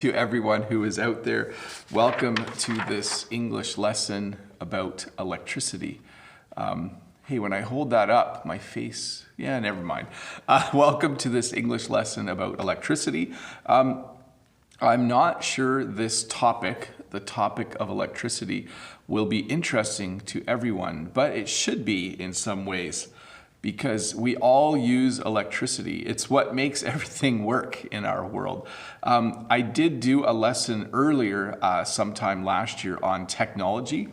To everyone who is out there, welcome to this English lesson about electricity. Hey, when I hold that up, my face, never mind. Welcome to this English lesson about electricity. I'm not sure this topic, the topic of electricity, will be interesting to everyone, but it should be in some ways, because we all use electricity. It's what makes everything work in our world. I did do a lesson earlier, sometime last year, on technology.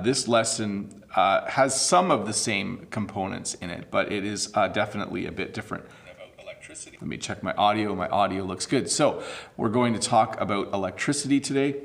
This lesson has some of the same components in it, but it is definitely a bit different. Let me check my audio. My audio looks good. So we're going to talk about electricity today.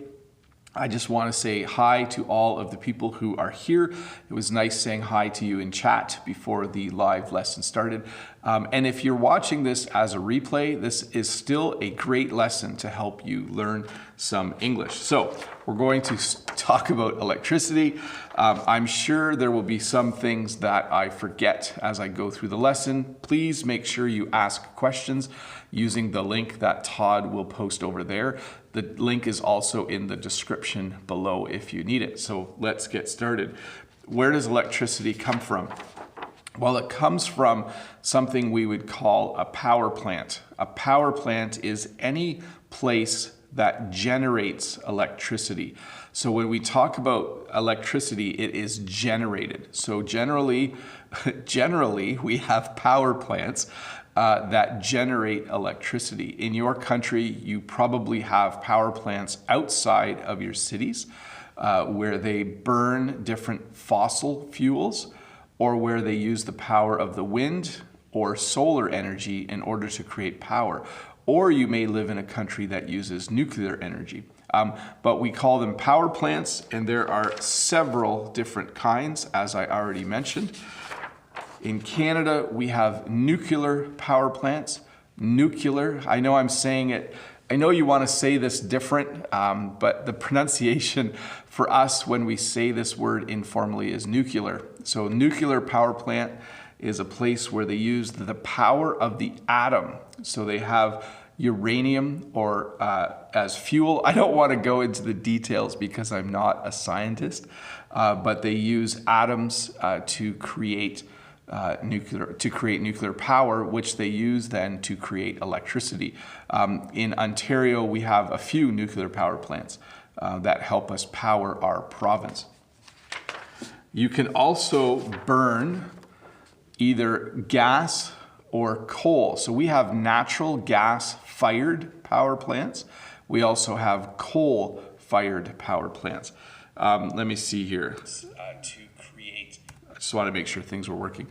I just want to say hi to all of the people who are here. It was nice saying hi to you in chat before the live lesson started. And if you're watching this as a replay, this is still a great lesson to help you learn some English. So we're going to talk about electricity. I'm sure there will be some things that I forget as I go through the lesson. Please make sure you ask questions using the link that Todd will post over there. The link is also in the description below if you need it. So let's get started. Where does electricity come from? Well, it comes from something we would call a power plant. A power plant is any place that generates electricity. So when we talk about electricity, it is generated. So generally we have power plants that generate electricity. In your country, you probably have power plants outside of your cities where they burn different fossil fuels, or where they use the power of the wind or solar energy in order to create power. Or you may live in a country that uses nuclear energy. But we call them power plants, and there are several different kinds, as I already mentioned. In Canada, we have nuclear power plants. Nuclear, I know I'm saying it, I know you want to say this different, but the pronunciation for us when we say this word informally is nuclear. So nuclear power plant is a place where they use the power of the atom. So they have uranium or as fuel. I don't want to go into the details because I'm not a scientist, but they use atoms to create nuclear power, which they use then to create electricity. In Ontario, we have a few nuclear power plants that help us power our province. You can also burn either gas or coal. So we have natural gas-fired power plants. We also have coal-fired power plants. Let me see here. I just want to make sure things were working.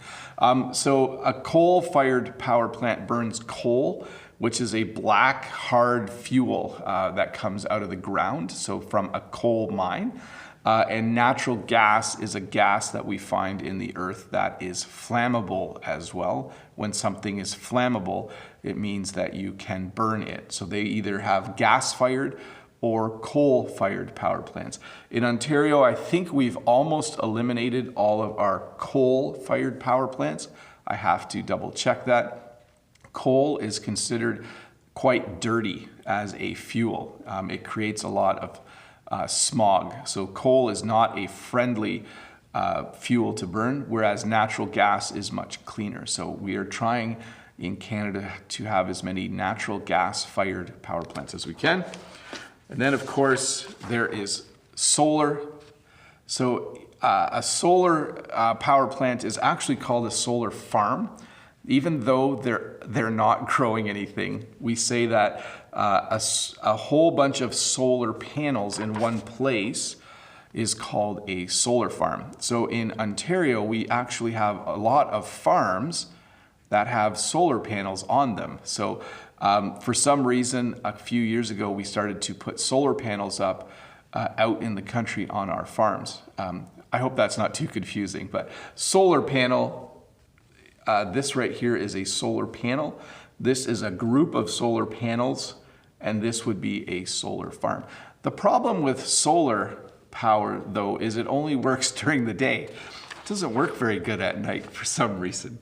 So a coal-fired power plant burns coal, which is a black, hard fuel that comes out of the ground, so from a coal mine. And natural gas is a gas that we find in the earth that is flammable as well. When something is flammable, it means that you can burn it. So they either have gas-fired or coal-fired power plants. In Ontario, I think we've almost eliminated all of our coal-fired power plants. I have to double check that. Coal is considered quite dirty as a fuel. It creates a lot of smog. So coal is not a friendly fuel to burn, whereas natural gas is much cleaner. So we are trying in Canada to have as many natural gas-fired power plants as we can. And then, of course, there is solar. So a solar power plant is actually called a solar farm. Even though they're not growing anything, we say that a whole bunch of solar panels in one place is called a solar farm. So in Ontario, we actually have a lot of farms that have solar panels on them. So for some reason, a few years ago, we started to put solar panels up out in the country on our farms. I hope that's not too confusing, but solar panel, this right here is a solar panel. This is a group of solar panels, and this would be a solar farm. The problem with solar power, though, is it only works during the day. It doesn't work very good at night for some reason.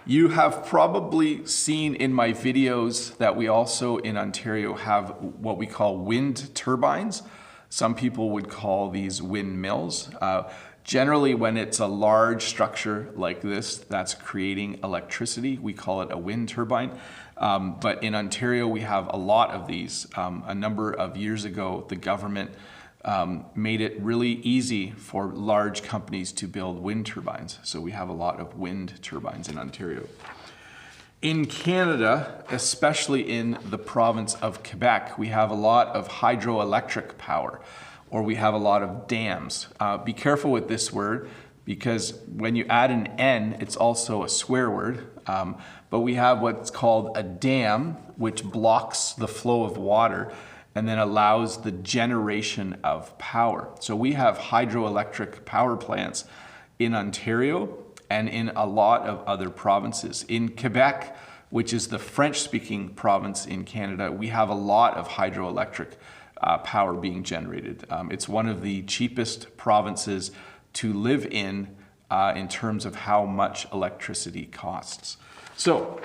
You have probably seen in my videos that we also in Ontario have what we call wind turbines. Some people would call these windmills. Generally, when it's a large structure like this that's creating electricity, we call it a wind turbine. But in Ontario, we have a lot of these. A number of years ago, the government made it really easy for large companies to build wind turbines. So we have a lot of wind turbines in Ontario. In Canada, especially in the province of Quebec, we have a lot of hydroelectric power, or we have a lot of dams. Be careful with this word, because when you add an N, it's also a swear word. But we have what's called a dam, which blocks the flow of water and then allows the generation of power. So we have hydroelectric power plants in Ontario and in a lot of other provinces. In Quebec, which is the French-speaking province in Canada, we have a lot of hydroelectric power being generated. It's one of the cheapest provinces to live in terms of how much electricity costs. So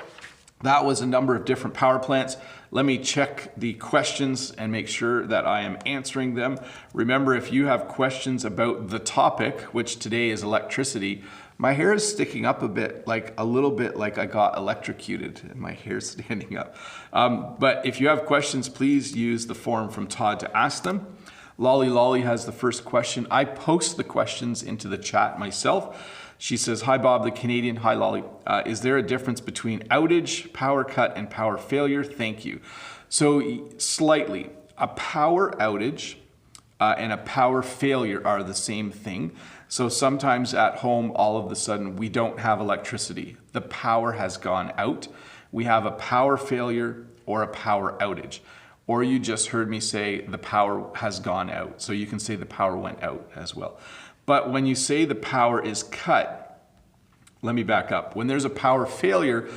that was a number of different power plants. Let me check the questions and make sure that I am answering them. Remember, if you have questions about the topic, which today is electricity, my hair is sticking up a bit, like a little bit like I got electrocuted and my hair's standing up. But if you have questions, please use the form from Todd to ask them. Lolly has the first question. I post the questions into the chat myself. She says, hi Bob the Canadian. Hi Lolly. Is there a difference between outage, power cut, and power failure? Thank you. So slightly, a power outage and a power failure are the same thing. So sometimes at home, all of a sudden, we don't have electricity. The power has gone out. We have a power failure or a power outage. Or you just heard me say the power has gone out. So you can say the power went out as well. But when you say the power is cut, let me back up. When there's a power failure,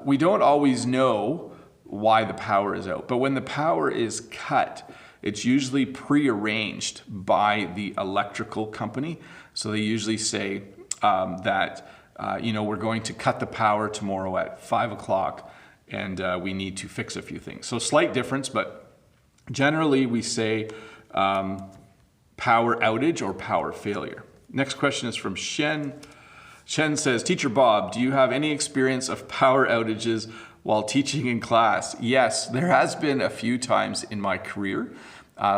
we don't always know why the power is out. But when the power is cut, it's usually prearranged by the electrical company. So they usually say that, we're going to cut the power tomorrow at 5 o'clock and we need to fix a few things. So slight difference, but generally we say power outage or power failure. Next question is from Shen. Shen says, Teacher Bob, do you have any experience of power outages while teaching in class? Yes, there has been a few times in my career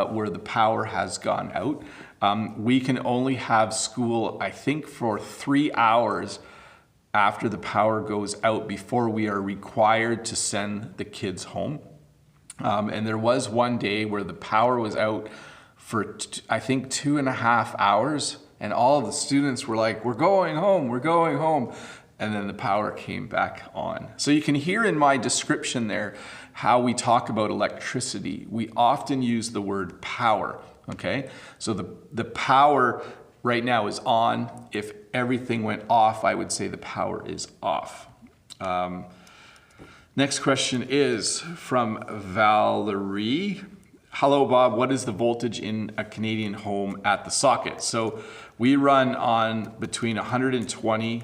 where the power has gone out. We can only have school, I think, for 3 hours after the power goes out before we are required to send the kids home. And there was one day where the power was out for, I think, 2.5 hours. And all of the students were like, we're going home, we're going home. And then the power came back on. So you can hear in my description there how we talk about electricity. We often use the word power, okay? So the power right now is on. If everything went off, I would say the power is off. Next question is from Valerie. Hello, Bob. What is the voltage in a Canadian home at the socket? So we run on between 110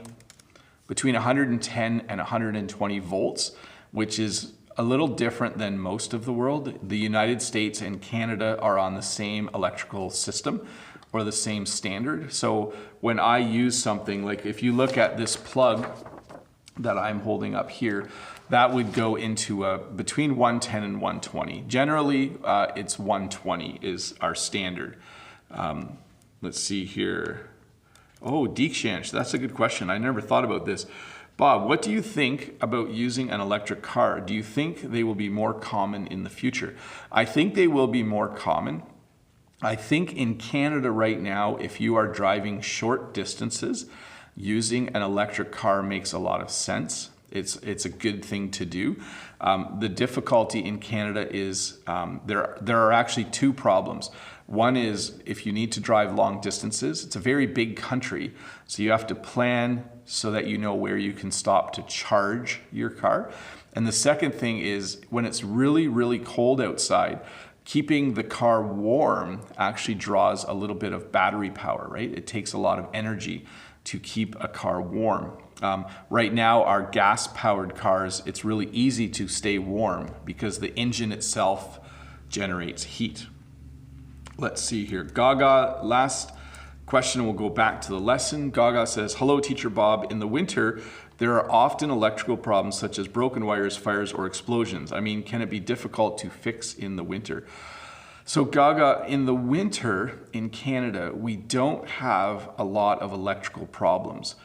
and 120 volts, which is a little different than most of the world. The United States and Canada are on the same electrical system or the same standard. So when I use something, like if you look at this plug that I'm holding up here, that would go into between 110 and 120. Generally, it's 120 is our standard. Let's see here. Oh, Deekshansh, that's a good question. I never thought about this. Bob, what do you think about using an electric car? Do you think they will be more common in the future? I think they will be more common. I think in Canada right now, if you are driving short distances, using an electric car makes a lot of sense. It's a good thing to do. The difficulty in Canada is there are actually two problems. One is if you need to drive long distances, it's a very big country, so you have to plan so that you know where you can stop to charge your car. And the second thing is when it's really, really cold outside, keeping the car warm actually draws a little bit of battery power, right? It takes a lot of energy to keep a car warm. Right now, our gas-powered cars, it's really easy to stay warm because the engine itself generates heat. Let's see here. Gaga, last question, we'll go back to the lesson. Gaga says, hello, Teacher Bob. In the winter, there are often electrical problems such as broken wires, fires, or explosions. I mean, can it be difficult to fix in the winter? So Gaga, in the winter in Canada, we don't have a lot of electrical problems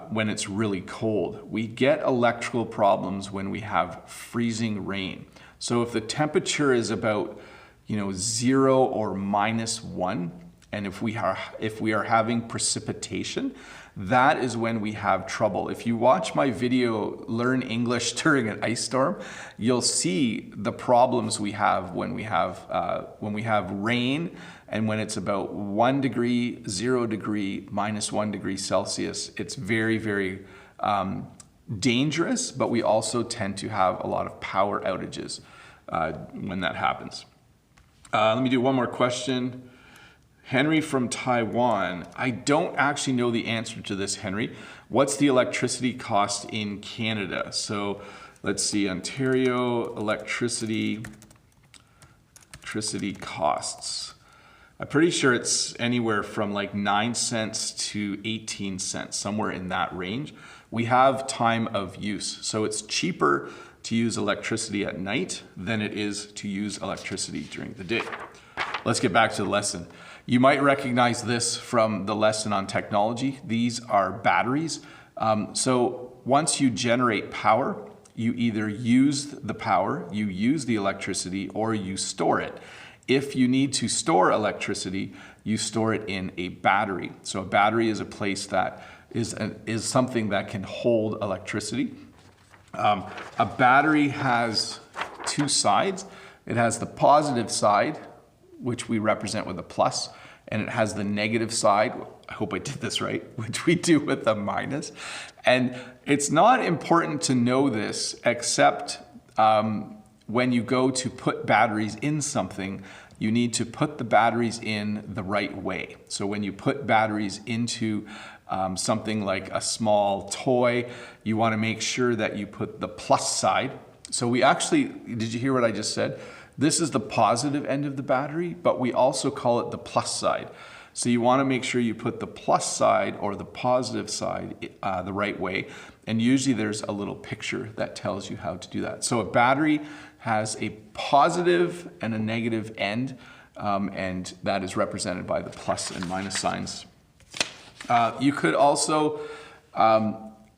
when it's really cold. We get electrical problems when we have freezing rain. So if the temperature is about 0 or -1, and if we are having precipitation, that is when we have trouble. If you watch my video, Learn English During an Ice Storm, you'll see the problems we have when we have rain and when it's about 1 degree, 0 degree, -1 degree Celsius. It's very, very dangerous, but we also tend to have a lot of power outages when that happens. Let me do one more question. Henry from Taiwan. I don't actually know the answer to this, Henry. What's the electricity cost in Canada? So let's see, Ontario electricity costs. I'm pretty sure it's anywhere from like 9 cents to 18 cents, somewhere in that range. We have time of use, so it's cheaper to use electricity at night than it is to use electricity during the day. Let's get back to the lesson. You might recognize this from the lesson on technology. These are batteries. So once you generate power, you either use the power, you use the electricity, or you store it. If you need to store electricity, you store it in a battery. So a battery is a place that is something that can hold electricity. A battery has two sides. It has the positive side, which we represent with a plus, and it has the negative side, I hope I did this right, which we do with a minus. And it's not important to know this, except when you go to put batteries in something, you need to put the batteries in the right way. So when you put batteries into something like a small toy, you want to make sure that you put the plus side. So we actually, did you hear what I just said? This is the positive end of the battery, but we also call it the plus side. So you want to make sure you put the plus side or the positive side the right way. And usually there's a little picture that tells you how to do that. So a battery has a positive and a negative end, and that is represented by the plus and minus signs. You could also,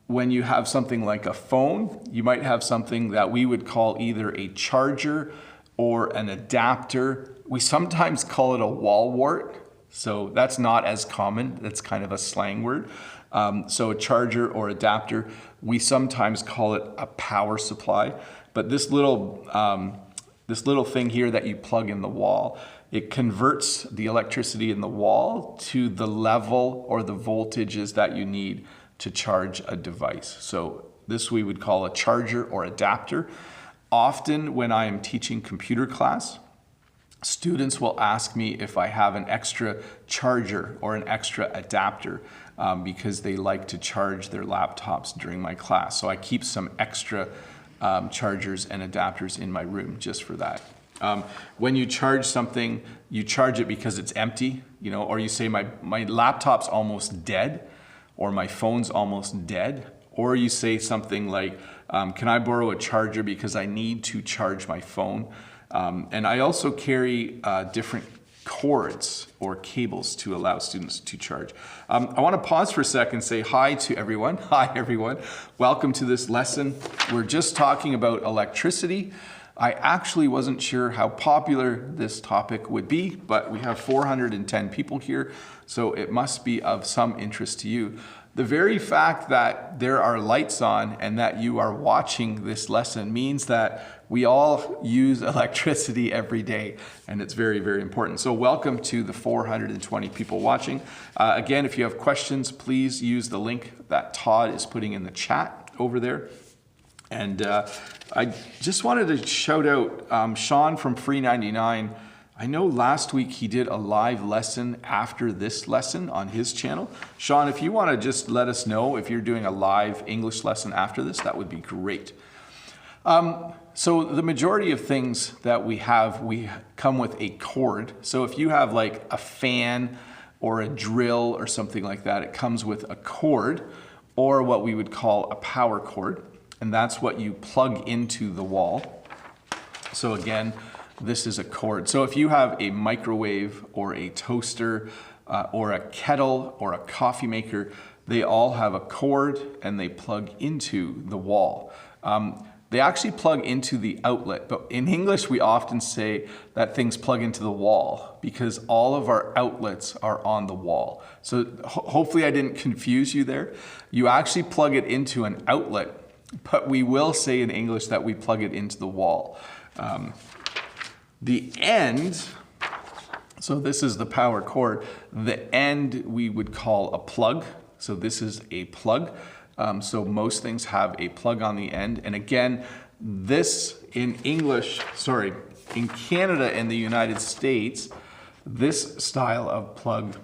when you have something like a phone, you might have something that we would call either a charger or an adapter. We sometimes call it a wall wart. So that's not as common. That's kind of a slang word. So a charger or adapter, we sometimes call it a power supply. But this little thing here that you plug in the wall, it converts the electricity in the wall to the level or the voltages that you need to charge a device. So this we would call a charger or adapter. Often when I am teaching computer class, students will ask me if I have an extra charger or an extra adapter because they like to charge their laptops during my class. So I keep some extra chargers and adapters in my room just for that. When you charge something, you charge it because it's empty, or you say my laptop's almost dead, or my phone's almost dead, or you say something like, can I borrow a charger because I need to charge my phone? And I also carry different cords or cables to allow students to charge. I want to pause for a second and say hi to everyone. Hi, everyone. Welcome to this lesson. We're just talking about electricity. I actually wasn't sure how popular this topic would be, but we have 410 people here, so it must be of some interest to you. The very fact that there are lights on and that you are watching this lesson means that we all use electricity every day, and it's very, very important. So welcome to the 420 people watching. Again, if you have questions, please use the link that Todd is putting in the chat over there. And I just wanted to shout out Sean from Free 99. I know last week he did a live lesson after this lesson on his channel. Sean, if you want to just let us know if you're doing a live English lesson after this, that would be great. So the majority of things that we come with a cord. So if you have like a fan or a drill or something like that, it comes with a cord or what we would call a power cord. And that's what you plug into the wall. So again, this is a cord. So if you have a microwave or a toaster or a kettle or a coffee maker, they all have a cord and they plug into the wall. They actually plug into the outlet, but in English we often say that things plug into the wall because all of our outlets are on the wall. So hopefully I didn't confuse you there. You actually plug it into an outlet, but we will say in English that we plug it into the wall. The end, so this is the power cord, the end we would call a plug. So this is a plug. So most things have a plug on the end. And again, this in Canada and the United States, this style of plug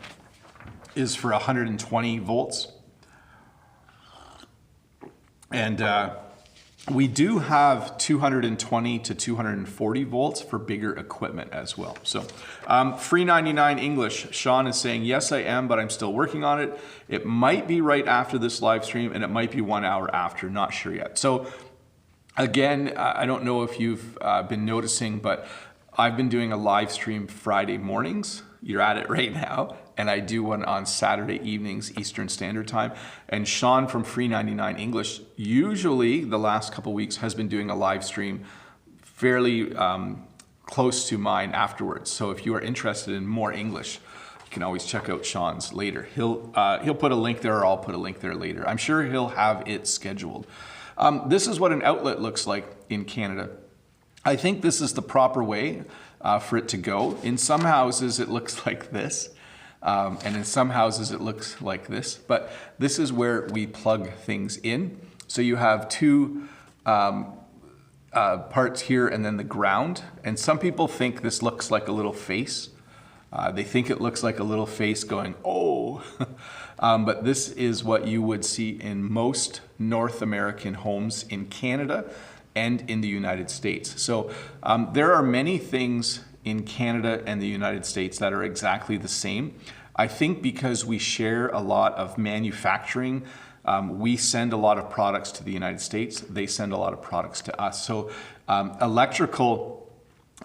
is for 120 volts. And we do have 220 to 240 volts for bigger equipment as well. So free 99 English, Sean is saying, yes, I am, but I'm still working on it. It might be right after this live stream and it might be 1 hour after, not sure yet. So again, I don't know if you've been noticing, but I've been doing a live stream Friday mornings. You're at it right now. And I do one on Saturday evenings, Eastern Standard Time. And Sean from Free 99 English, usually the last couple weeks has been doing a live stream fairly close to mine afterwards. So if you are interested in more English, you can always check out Sean's later. He'll put a link there, or I'll put a link there later. I'm sure he'll have it scheduled. This is what an outlet looks like in Canada. I think this is the proper way for it to go. In some houses, it looks like this. And in some houses it looks like this, but this is where we plug things in. So you have two parts here and then the ground. And some people think this looks like a little face. They think it looks like a little face going, oh. But this is what you would see in most North American homes in Canada and in the United States. So there are many things in Canada and the United States that are exactly the same. I think because we share a lot of manufacturing, we send a lot of products to the United States, they send a lot of products to us. So electrical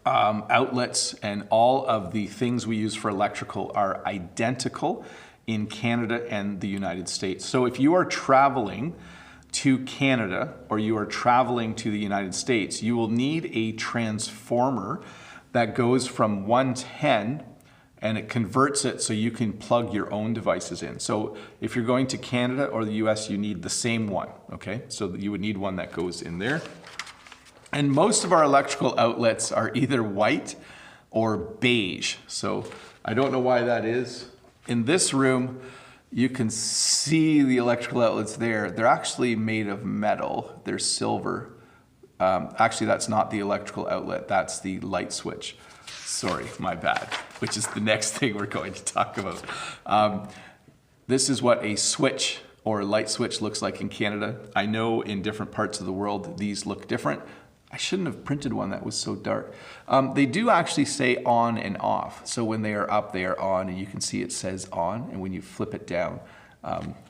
outlets and all of the things we use for electrical are identical in Canada and the United States. So if you are traveling to Canada or you are traveling to the United States, you will need a transformer that goes from 110 and it converts it so you can plug your own devices in. So if you're going to Canada or the US, you need the same one, okay? So you would need one that goes in there. And most of our electrical outlets are either white or beige. So I don't know why that is. In this room, you can see the electrical outlets there. They're actually made of metal. They're silver. Actually, that's not the electrical outlet. That's the light switch. Sorry, my bad, which is the next thing we're going to talk about. This is what a switch or light switch looks like in Canada. I know in different parts of the world, these look different. I shouldn't have printed one that was so dark. They do actually say on and off. So when they are up, they are on, and you can see it says on, and when you flip it down,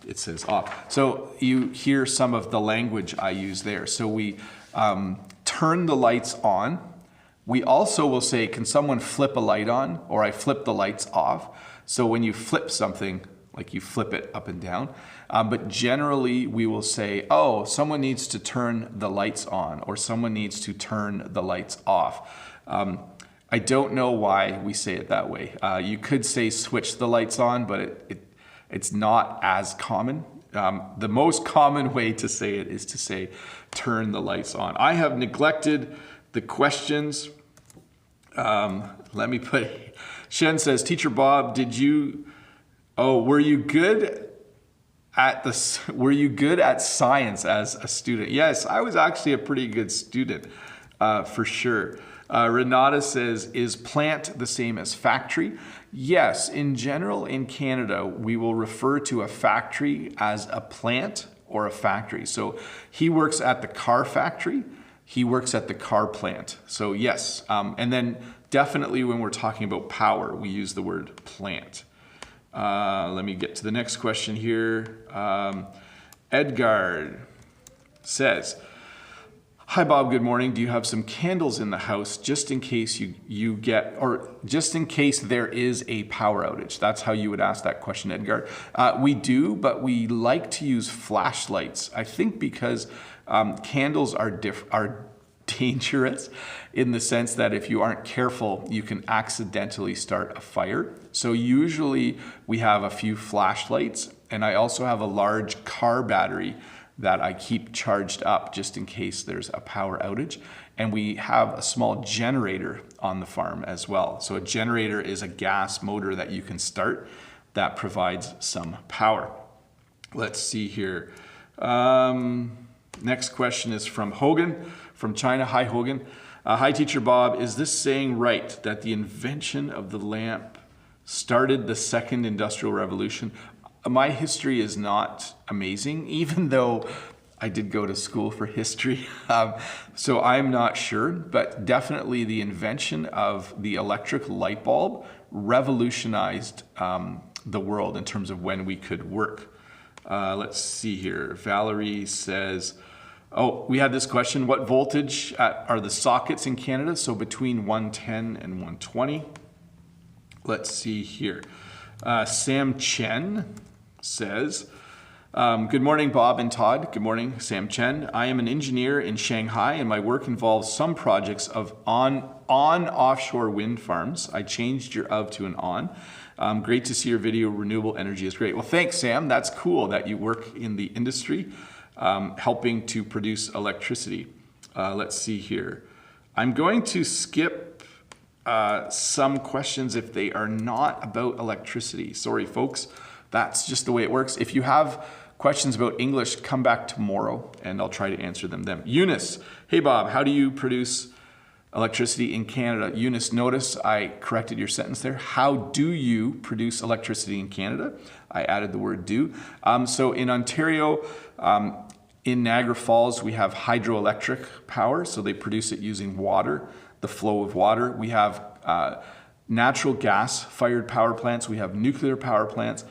it says off. So you hear some of the language I use there. So we turn the lights on. We also will say, can someone flip a light on? Or I flip the lights off. So when you flip something, like you flip it up and down. But generally we will say, oh, someone needs to turn the lights on, or someone needs to turn the lights off. I don't know why we say it that way. You could say switch the lights on, but it's not as common. The most common way to say it is to say turn the lights on. I have neglected the questions. Let me put, Shen says, Teacher Bob, were you good at science as a student? Yes, I was actually a pretty good student. for sure. Renata says, is plant the same as factory? Yes, in general, in Canada, we will refer to a factory as a plant or a factory. So he works at the car factory, he works at the car plant. So yes, and then definitely when we're talking about power, we use the word plant. Let me get to the next question here. Edgard says, hi Bob, good morning. Do you have some candles in the house just in case you get, or just in case there is a power outage? That's how you would ask that question, Edgar. We do, but we like to use flashlights. I think because candles are dangerous in the sense that if you aren't careful, you can accidentally start a fire. So usually we have a few flashlights, and I also have a large car battery that I keep charged up just in case there's a power outage. And we have a small generator on the farm as well. So a generator is a gas motor that you can start that provides some power. Let's see here. Next question is from Hogan from China. Hi, Hogan. Hi, Teacher Bob. Is this saying right that the invention of the lamp started the second industrial revolution? My history is not amazing, even though I did go to school for history. So I'm not sure, but definitely the invention of the electric light bulb revolutionized the world in terms of when we could work. Let's see here. Valerie says, oh, we had this question. What voltage are the sockets in Canada? So between 110 and 120. Let's see here. Sam Chen says, good morning, Bob and Todd. Good morning, Sam Chen. I am an engineer in Shanghai, and my work involves some projects of on offshore wind farms. I changed your of to an on. Great to see your video. Renewable energy is great. Well, thanks, Sam. That's cool that you work in the industry, helping to produce electricity. Let's see here. I'm going to skip some questions if they are not about electricity. Sorry, folks. That's just the way it works. If you have questions about English, come back tomorrow and I'll try to answer them then. Eunice, hey Bob, how do you produce electricity in Canada? Eunice, notice I corrected your sentence there. How do you produce electricity in Canada? I added the word do. So in Ontario, in Niagara Falls, we have hydroelectric power. So they produce it using water, the flow of water. We have natural gas fired power plants. We have nuclear power plants.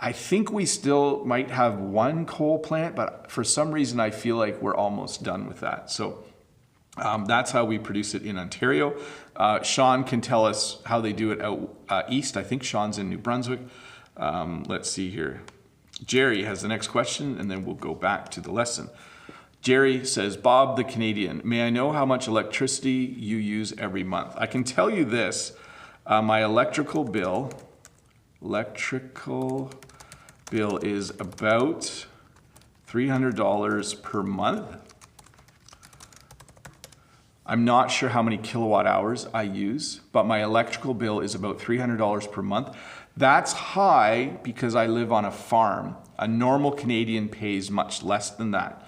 I think we still might have one coal plant, but for some reason I feel like we're almost done with that. So that's how we produce it in Ontario. Sean can tell us how they do it out east. I think Sean's in New Brunswick. Let's see here. Jerry has the next question, and then we'll go back to the lesson. Jerry says, Bob the Canadian, may I know how much electricity you use every month? I can tell you this, my electrical bill is about $300 per month. I'm not sure how many kilowatt hours I use, but my electrical bill is about $300 per month. That's high because I live on a farm. A normal Canadian pays much less than that.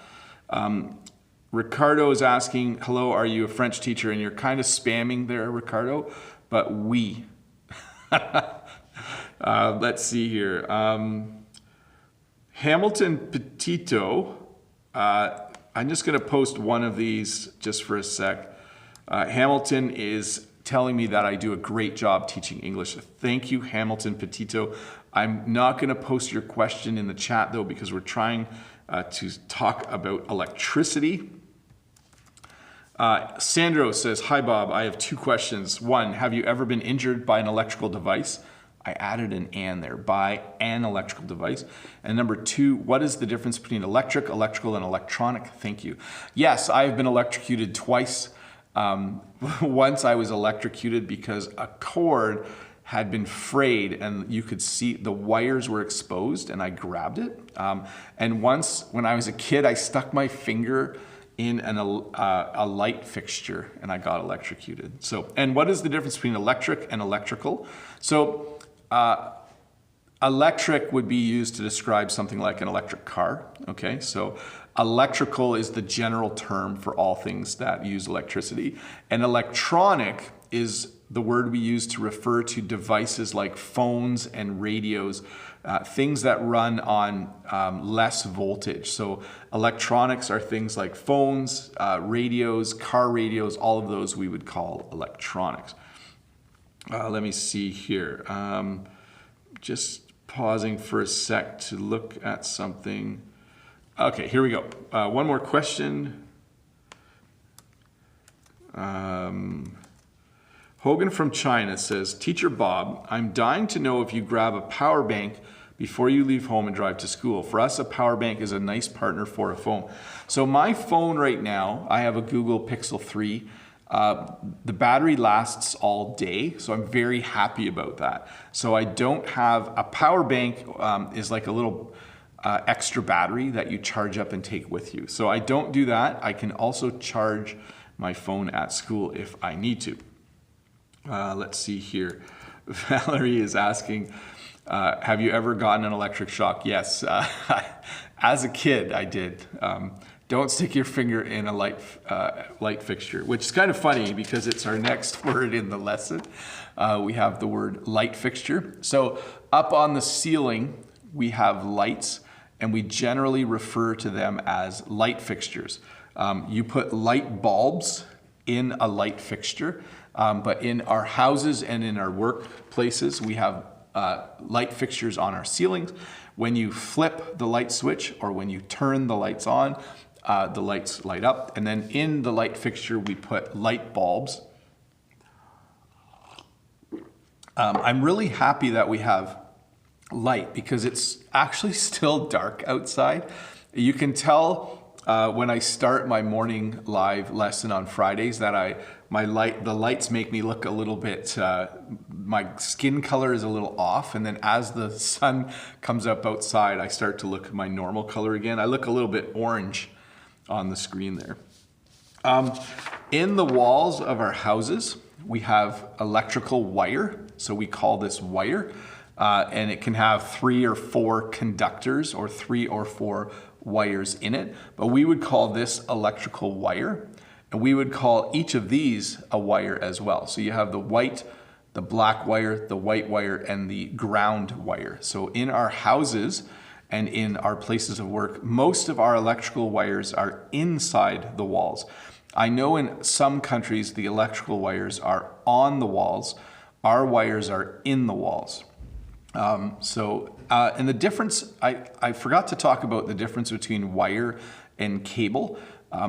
Ricardo is asking, hello, are you a French teacher? And you're kind of spamming there, Ricardo, but oui. Let's see here. Hamilton Petito, I'm just going to post one of these just for a sec. Hamilton is telling me that I do a great job teaching English. Thank you, Hamilton Petito. I'm not going to post your question in the chat though, because we're trying to talk about electricity. Sandro says, hi Bob, I have two questions. One, have you ever been injured by an electrical device? I added an "and" there, by an electrical device. And number two, what is the difference between electrical, and electronic? Thank you. Yes, I've been electrocuted twice. Once I was electrocuted because a cord had been frayed and you could see the wires were exposed and I grabbed it. And once when I was a kid, I stuck my finger in a light fixture and I got electrocuted. So, and what is the difference between electric and electrical? So, Electric would be used to describe something like an electric car. Okay, so electrical is the general term for all things that use electricity. And electronic is the word we use to refer to devices like phones and radios, things that run on less voltage. So electronics are things like phones, radios, car radios, all of those we would call electronics. Let me see here. Just pausing for a sec to look at something. Okay, here we go. One more question. Hogan from China says, Teacher Bob, I'm dying to know if you grab a power bank before you leave home and drive to school. For us, a power bank is a nice partner for a phone. So my phone right now, I have a Google Pixel 3. The battery lasts all day, so I'm very happy about that. So I don't have a power bank, is like a little extra battery that you charge up and take with you. So I don't do that. I can also charge my phone at school if I need to. Let's see here. Valerie is asking, have you ever gotten an electric shock? Yes, as a kid I did. Don't stick your finger in a light fixture, which is kind of funny because it's our next word in the lesson. We have the word light fixture. So up on the ceiling, we have lights, and we generally refer to them as light fixtures. You put light bulbs in a light fixture, but in our houses and in our workplaces, we have light fixtures on our ceilings. When you flip the light switch or when you turn the lights on, the lights light up. And then in the light fixture, we put light bulbs. I'm really happy that we have light because it's actually still dark outside. You can tell when I start my morning live lesson on Fridays that the lights make me look a little bit, my skin color is a little off, and then as the sun comes up outside, I start to look my normal color again. I look a little bit orange on the screen there. In the walls of our houses, we have electrical wire, so we call this wire, and it can have 3 or 4 conductors or 3 or 4 wires in it, but we would call this electrical wire, and we would call each of these a wire as well. So you have the white, the black wire, the white wire, and the ground wire. So in our houses and in our places of work, most of our electrical wires are inside the walls. I know in some countries the electrical wires are on the walls. Our wires are in the walls. And the difference, I forgot to talk about the difference between wire and cable.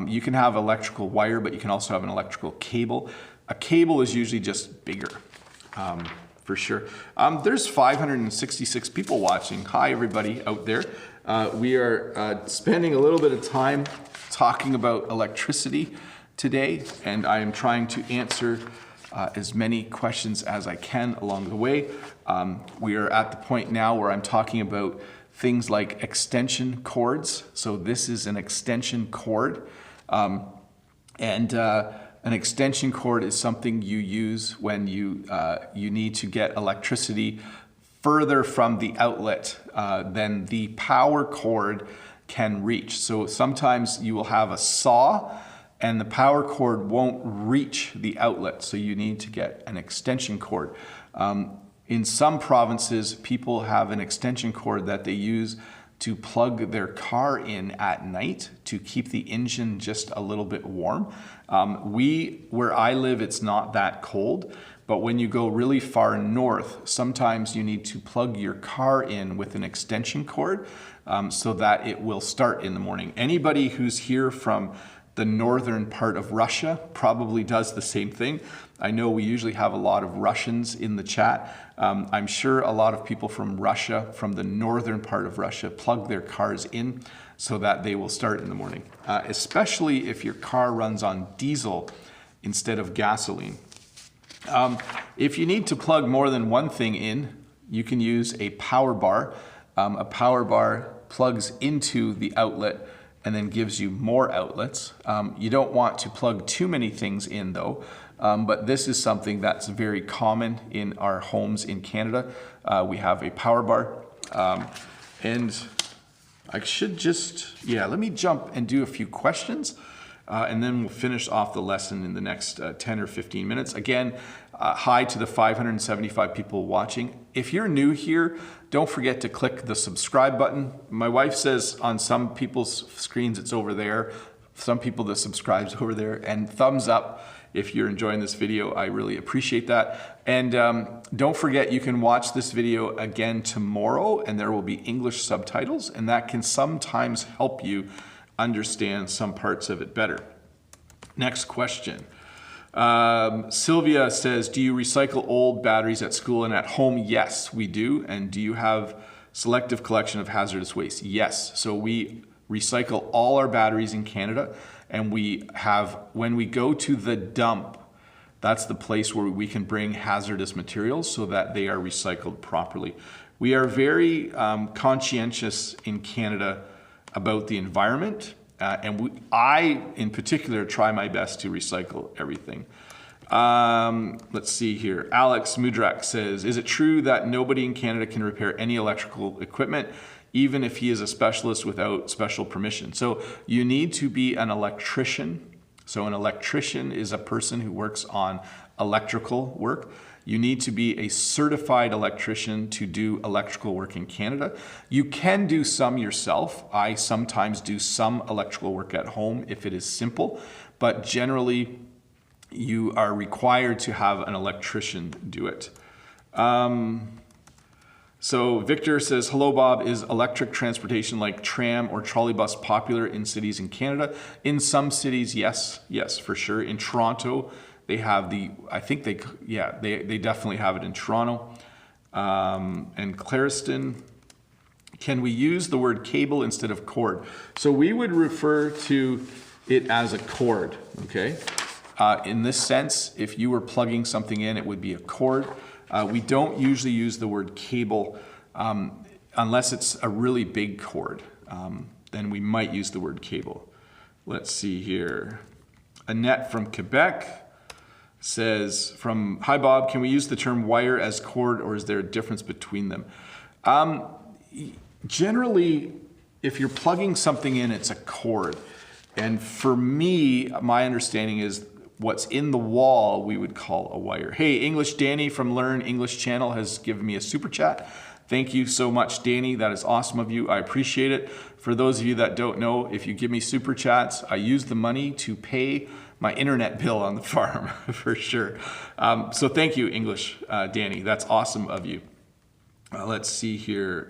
You can have electrical wire, but you can also have an electrical cable. A cable is usually just bigger, for sure. There's 566 people watching. Hi, everybody out there. We are spending a little bit of time talking about electricity today, and I am trying to answer as many questions as I can along the way. We are at the point now where I'm talking about things like extension cords. So this is an extension cord. An extension cord is something you use when you need to get electricity further from the outlet than the power cord can reach. So sometimes you will have a saw and the power cord won't reach the outlet, so you need to get an extension cord. In some provinces, people have an extension cord that they use to plug their car in at night to keep the engine just a little bit warm. Where I live, it's not that cold, but when you go really far north, sometimes you need to plug your car in with an extension cord so that it will start in the morning. Anybody who's here from the northern part of Russia probably does the same thing. I know we usually have a lot of Russians in the chat. I'm sure a lot of people from Russia, from the northern part of Russia, plug their cars in so that they will start in the morning, especially if your car runs on diesel instead of gasoline. If you need to plug more than one thing in, you can use a power bar. A power bar plugs into the outlet and then gives you more outlets. You don't want to plug too many things in though, but this is something that's very common in our homes in Canada. We have a power bar, and I should just, let me jump and do a few questions, and then we'll finish off the lesson in the next 10 or 15 minutes. Again, hi to the 575 people watching. If you're new here, don't forget to click the subscribe button. My wife says on some people's screens it's over there. Some people the subscribe's over there, and thumbs up if you're enjoying this video. I really appreciate that. And don't forget, you can watch this video again tomorrow, and there will be English subtitles, and that can sometimes help you understand some parts of it better. Next question. Sylvia says, do you recycle old batteries at school and at home? Yes, we do. And do you have selective collection of hazardous waste? Yes. So we recycle all our batteries in Canada, and we have, when we go to the dump, that's the place where we can bring hazardous materials so that they are recycled properly. We are very conscientious in Canada about the environment. I, in particular, try my best to recycle everything. Let's see here. Alex Mudrak says, is it true that nobody in Canada can repair any electrical equipment, even if he is a specialist without special permission? So you need to be an electrician. So an electrician is a person who works on electrical work. You need to be a certified electrician to do electrical work in Canada. You can do some yourself. I sometimes do some electrical work at home if it is simple, but generally you are required to have an electrician do it. So Victor says, hello Bob, is electric transportation like tram or trolley bus popular in cities in Canada? In some cities, yes, for sure. In Toronto, they have they definitely have it in Toronto. And Clariston, can we use the word cable instead of cord? So we would refer to it as a cord, okay? In this sense, if you were plugging something in, it would be a cord. We don't usually use the word cable unless it's a really big cord. Then we might use the word cable. Let's see here. Annette from Quebec says, hi Bob, can we use the term wire as cord, or is there a difference between them? Generally, if you're plugging something in, it's a cord. And for me, my understanding is what's in the wall we would call a wire. Hey, English Danny from Learn English channel has given me a super chat. Thank you so much, Danny. That is awesome of you. I appreciate it. For those of you that don't know, if you give me super chats, I use the money to pay my internet bill on the farm for sure. So thank you, English Danny. That's awesome of you. Let's see here.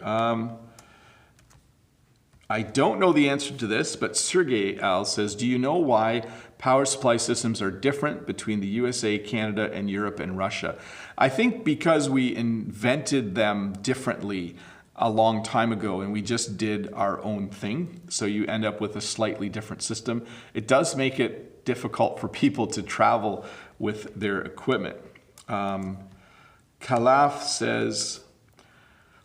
I don't know the answer to this, but Sergey Al says, do you know why power supply systems are different between the USA, Canada, and Europe and Russia? I think because we invented them differently a long time ago and we just did our own thing. So you end up with a slightly different system. It does make it difficult for people to travel with their equipment. Kalaf says,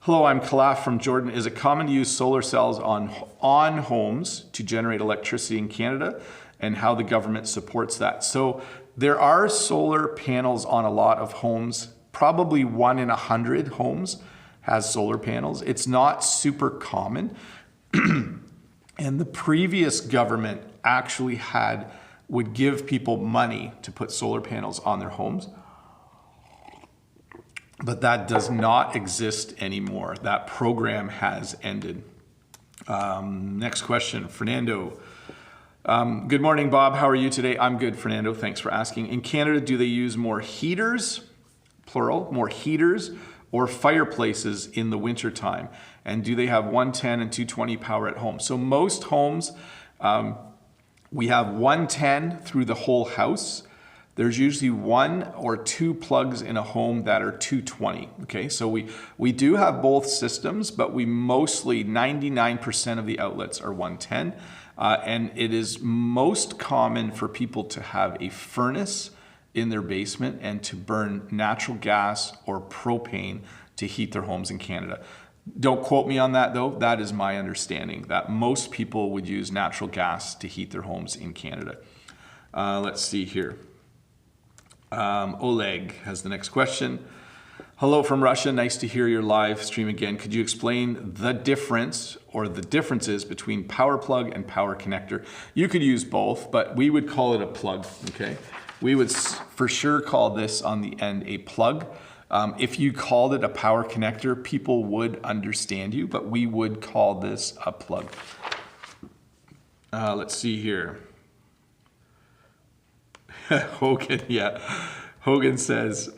hello, I'm Kalaf from Jordan. Is it common to use solar cells on homes to generate electricity in Canada, and how the government supports that? So there are solar panels on a lot of homes. Probably 1 in 100 homes has solar panels. It's not super common. And the previous government actually would give people money to put solar panels on their homes. But that does not exist anymore. That program has ended. Next question, Fernando. Good morning, Bob. How are you today? I'm good, Fernando. Thanks for asking. In Canada, do they use more heaters, plural, more heaters, or fireplaces in the wintertime? And do they have 110 and 220 power at home? So most homes, we have 110 through the whole house. There's usually 1 or 2 plugs in a home that are 220, okay? So we do have both systems, but we mostly, 99% of the outlets are 110. And it is most common for people to have a furnace in their basement and to burn natural gas or propane to heat their homes in Canada. Don't quote me on that though. That is my understanding, that most people would use natural gas to heat their homes in Canada. Let's see here. Oleg has the next question. Hello from Russia. Nice to hear your live stream again. Could you explain the difference or the differences between power plug and power connector? You could use both, but we would call it a plug, okay? We would for sure call this on the end a plug. If you called it a power connector, people would understand you, but we would call this a plug. Let's see here. Hogan, yeah. Hogan says,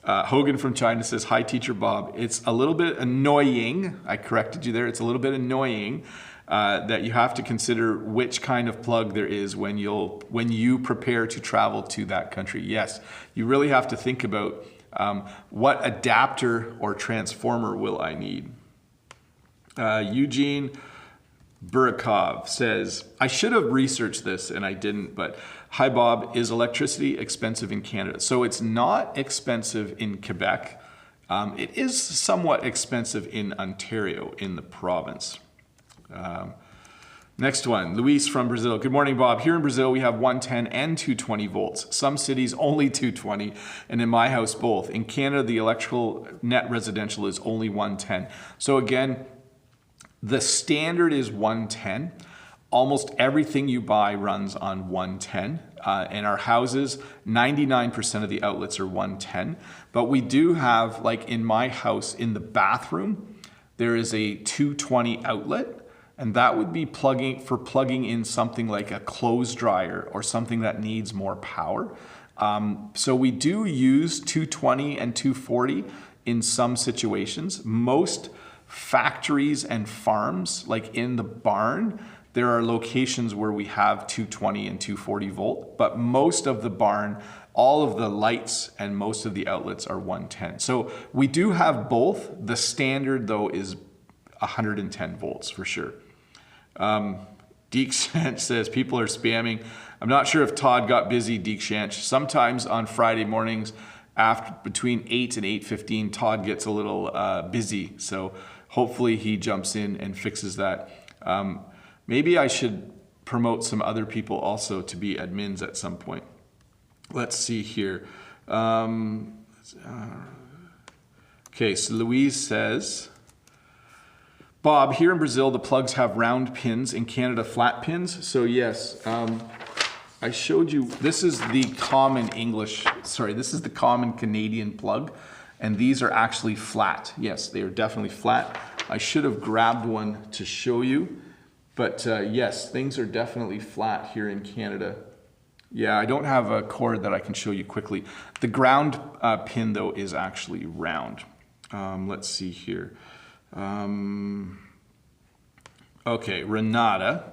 Hogan from China says, hi, Teacher Bob. It's a little bit annoying. I corrected you there. It's a little bit annoying that you have to consider which kind of plug there is when you prepare to travel to that country. Yes, you really have to think about what adapter or transformer will I need. Eugene Burakov says, I should have researched this and I didn't, but hi Bob, is electricity expensive in Canada? So it's not expensive in Quebec. It is somewhat expensive in Ontario, in the province. Next one, Luis from Brazil. Good morning, Bob. Here in Brazil, we have 110 and 220 volts. Some cities only 220, and in my house, both. In Canada, the electrical net residential is only 110. So again, the standard is 110. Almost everything you buy runs on 110. In our houses, 99% of the outlets are 110. But we do have, like in my house, in the bathroom, there is a 220 outlet. And that would be plugging in something like a clothes dryer or something that needs more power. So we do use 220 and 240 in some situations. Most factories and farms, like in the barn, there are locations where we have 220 and 240 volt, but most of the barn, all of the lights and most of the outlets are 110. So we do have both. The standard though is 110 volts for sure. Deek Shanch says people are spamming. I'm not sure if Todd got busy, Deek Shanch. Sometimes on Friday mornings between 8 and 8:15, Todd gets a little busy. So hopefully he jumps in and fixes that. Maybe I should promote some other people also to be admins at some point. Let's see here. Okay, so Louise says, Bob, here in Brazil, the plugs have round pins. In Canada, flat pins. So yes, I showed you, this is the common this is the common Canadian plug. And these are actually flat. Yes, they are definitely flat. I should have grabbed one to show you. But yes, things are definitely flat here in Canada. Yeah, I don't have a cord that I can show you quickly. The ground pin, though, is actually round. Let's see here. Okay, Renata.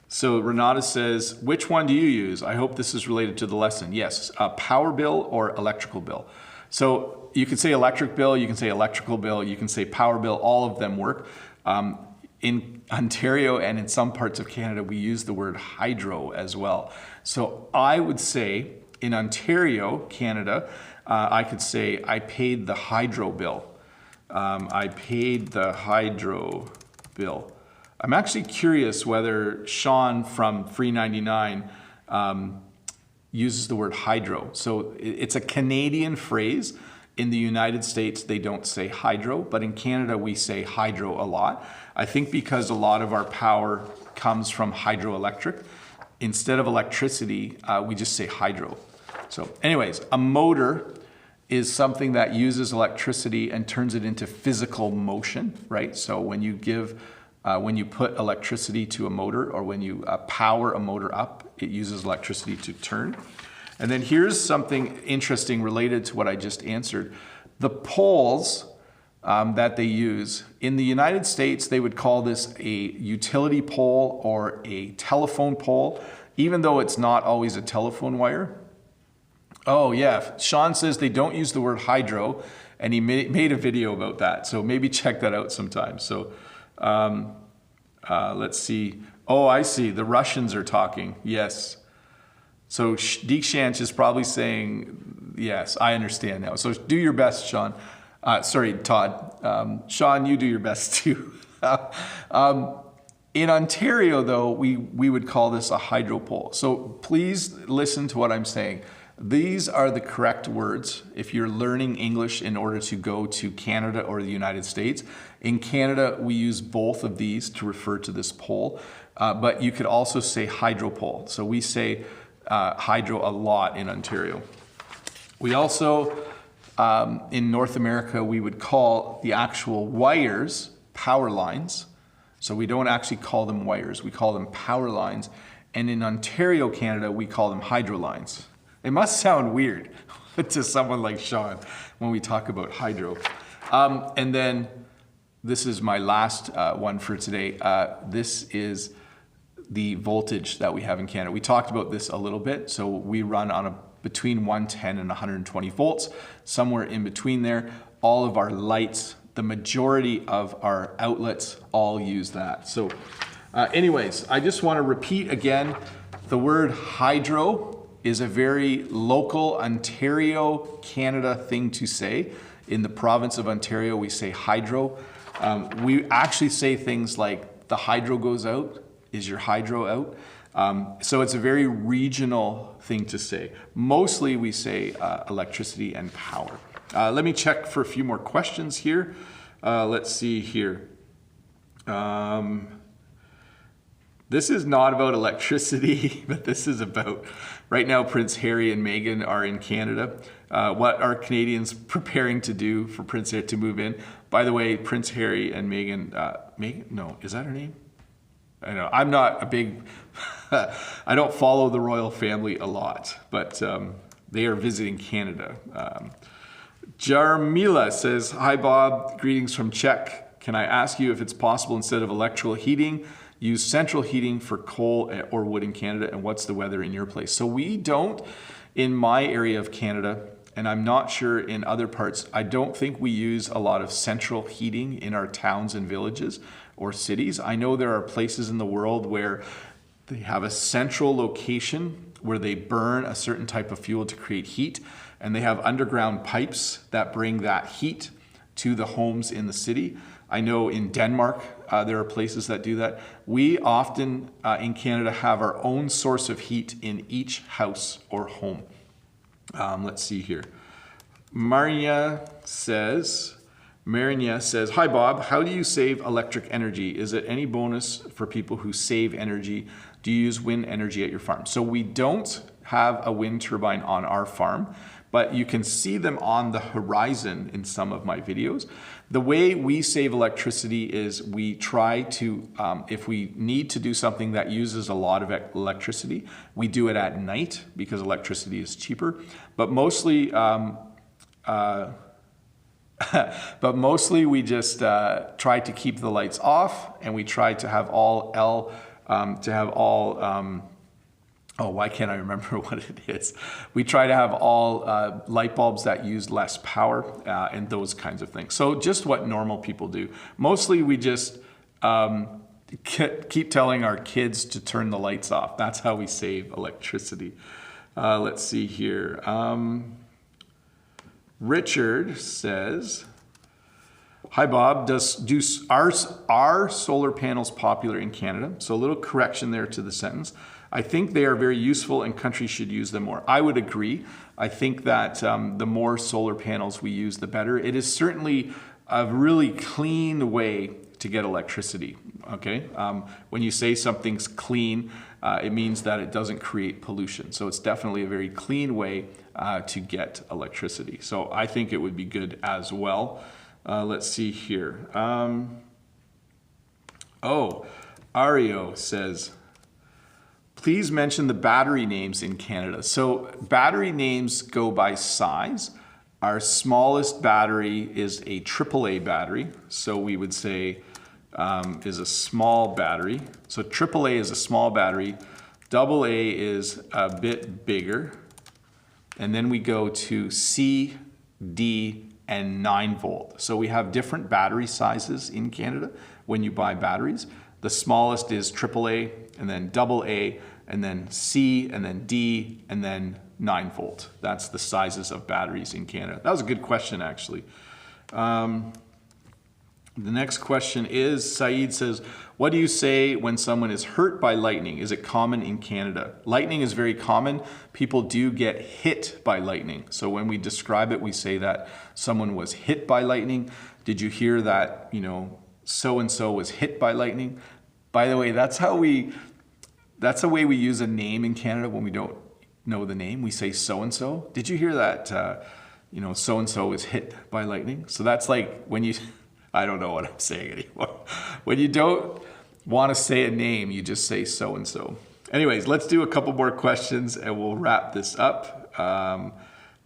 So Renata says, which one do you use? I hope this is related to the lesson. Yes, power bill or electrical bill. So you can say electric bill, you can say electrical bill, you can say power bill, all of them work. In Ontario and in some parts of Canada, we use the word hydro as well. So I would say in Ontario, Canada, I could say I paid the hydro bill. I paid the hydro bill. I'm actually curious whether Sean from Free 99 uses the word hydro. So it's a Canadian phrase. In the United States, they don't say hydro, but in Canada, we say hydro a lot. I think because a lot of our power comes from hydroelectric. Instead of electricity, we just say hydro. So anyways, a motor is something that uses electricity and turns it into physical motion, right? So when you put electricity to a motor or when you power a motor up, it uses electricity to turn. And then here's something interesting related to what I just answered. The poles that they use, in the United States, they would call this a utility pole or a telephone pole, even though it's not always a telephone wire. Oh yeah, Sean says they don't use the word hydro, and he made a video about that. So maybe check that out sometime. So let's see. Oh, I see, the Russians are talking, yes. So Deek Shanch is probably saying, yes, I understand now. So do your best, Sean. Sorry, Todd. Sean, you do your best too. In Ontario, though, we would call this a hydro pole. So please listen to what I'm saying. These are the correct words if you're learning English in order to go to Canada or the United States. In Canada, we use both of these to refer to this pole, but you could also say hydro pole. So we say hydro a lot in Ontario. We also, in North America, we would call the actual wires power lines. So we don't actually call them wires, we call them power lines. And in Ontario, Canada, we call them hydro lines. It must sound weird to someone like Sean when we talk about hydro. And then this is my last one for today. This is the voltage that we have in Canada. We talked about this a little bit. So we run on between 110 and 120 volts, somewhere in between there. All of our lights, the majority of our outlets all use that. So anyways, I just want to repeat again, the word hydro is a very local Ontario, Canada thing to say. In the province of Ontario, we say hydro. We actually say things like the hydro goes out. Is your hydro out? So it's a very regional thing to say. Mostly we say electricity and power. Let me check for a few more questions here. Let's see here. This is not about electricity, but this is about, right now, Prince Harry and Meghan are in Canada. What are Canadians preparing to do for Prince Harry to move in? By the way, Prince Harry and Meghan, Meghan, no, is that her name? I know, I'm not a big, I don't follow the royal family a lot, but they are visiting Canada. Jarmila says, hi Bob, greetings from Czech. Can I ask you if it's possible instead of electrical heating, use central heating for coal or wood in Canada, and what's the weather in your place? So we don't, in my area of Canada, and I'm not sure in other parts, I don't think we use a lot of central heating in our towns and villages or cities. I know there are places in the world where they have a central location where they burn a certain type of fuel to create heat, and they have underground pipes that bring that heat to the homes in the city. I know in Denmark, there are places that do that. We often in Canada have our own source of heat in each house or home. Let's see here. Marina says, hi Bob, how do you save electric energy? Is it any bonus for people who save energy? Do you use wind energy at your farm? So we don't have a wind turbine on our farm, but you can see them on the horizon in some of my videos. The way we save electricity is we try to, if we need to do something that uses a lot of electricity, we do it at night because electricity is cheaper. But mostly, we just try to keep the lights off, and we try to have oh, why can't I remember what it is? We try to have all light bulbs that use less power and those kinds of things. So just what normal people do. Mostly we just keep telling our kids to turn the lights off. That's how we save electricity. Let's see here. Richard says, hi Bob, are solar panels popular in Canada? So a little correction there to the sentence. I think they are very useful and countries should use them more. I would agree. I think that the more solar panels we use, the better. It is certainly a really clean way to get electricity, okay? When you say something's clean, it means that it doesn't create pollution. So it's definitely a very clean way to get electricity. So I think it would be good as well. Let's see here. Ario says, please mention the battery names in Canada. So battery names go by size. Our smallest battery is a AAA battery. So we would say is a small battery. So AAA is a small battery. AA is a bit bigger. And then we go to C, D, and 9 volt. So we have different battery sizes in Canada when you buy batteries. The smallest is AAA, and then AA, and then C, and then D, and then 9 volt. That's the sizes of batteries in Canada. That was a good question, actually. The next question is, Saeed says, what do you say when someone is hurt by lightning? Is it common in Canada? Lightning is very common. People do get hit by lightning. So when we describe it, we say that someone was hit by lightning. Did you hear that, so-and-so was hit by lightning? By the way, that's the way we use a name in Canada when we don't know the name. We say so-and-so. Did you hear that, so-and-so was hit by lightning? So that's like when you... I don't know what I'm saying anymore. When you don't want to say a name, you just say so-and-so. Anyways, let's do a couple more questions and we'll wrap this up.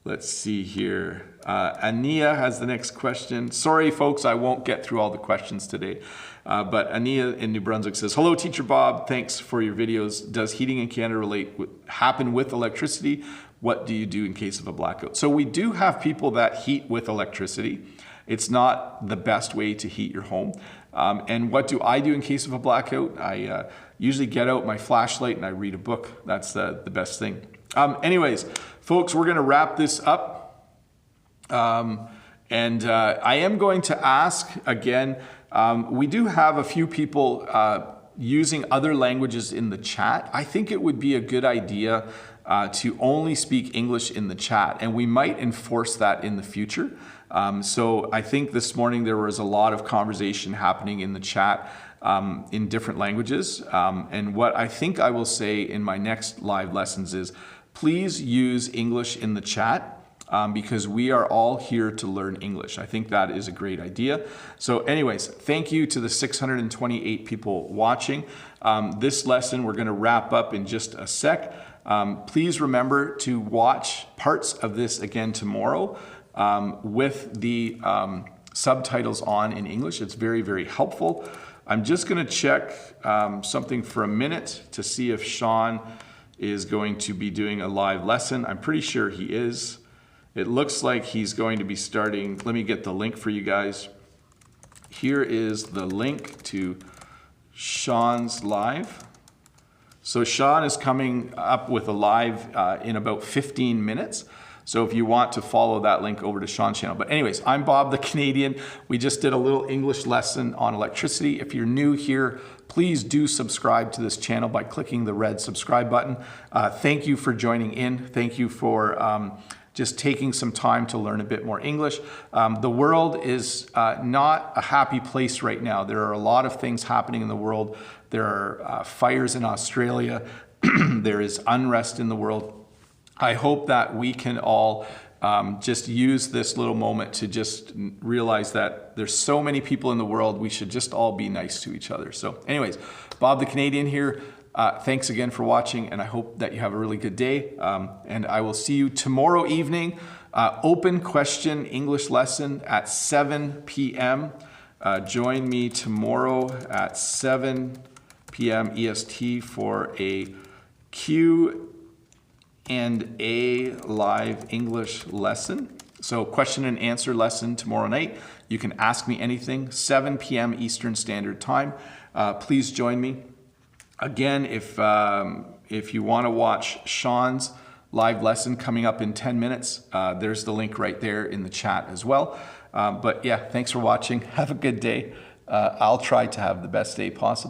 Let's see here. Ania has the next question. Sorry, folks, I won't get through all the questions today. But Ania in New Brunswick says, hello, Teacher Bob. Thanks for your videos. Does heating in Canada happen with electricity? What do you do in case of a blackout? So we do have people that heat with electricity. It's not the best way to heat your home. And what do I do in case of a blackout? I usually get out my flashlight and I read a book. That's the best thing. Anyways, folks, we're gonna wrap this up. I am going to ask again, we do have a few people using other languages in the chat. I think it would be a good idea to only speak English in the chat, and we might enforce that in the future. So I think this morning there was a lot of conversation happening in the chat in different languages. And what I think I will say in my next live lessons is, please use English in the chat because we are all here to learn English. I think that is a great idea. So anyways, thank you to the 628 people watching. This lesson we're going to wrap up in just a sec. Please remember to watch parts of this again tomorrow. With the subtitles on in English. It's very, very helpful. I'm just going to check something for a minute to see if Sean is going to be doing a live lesson. I'm pretty sure he is. It looks like he's going to be starting. Let me get the link for you guys. Here is the link to Sean's live. So Sean is coming up with a live in about 15 minutes. So if you want to follow that link over to Sean's channel. But anyways, I'm Bob the Canadian. We just did a little English lesson on electricity. If you're new here, please do subscribe to this channel by clicking the red subscribe button. Thank you for joining in. Thank you for just taking some time to learn a bit more English. The world is not a happy place right now. There are a lot of things happening in the world. There are fires in Australia. There is unrest in the world. I hope that we can all just use this little moment to just realize that there's so many people in the world. We should just all be nice to each other. So anyways, Bob the Canadian here. Thanks again for watching, and I hope that you have a really good day. And I will see you tomorrow evening. Open question English lesson at 7 p.m. Join me tomorrow at 7 p.m. EST for a Q&A live English lesson. So question and answer lesson tomorrow night. You can ask me anything, 7 p.m. Eastern Standard Time. Please join me. Again, if you want to watch Sean's live lesson coming up in 10 minutes, there's the link right there in the chat as well. But yeah, thanks for watching. Have a good day. I'll try to have the best day possible.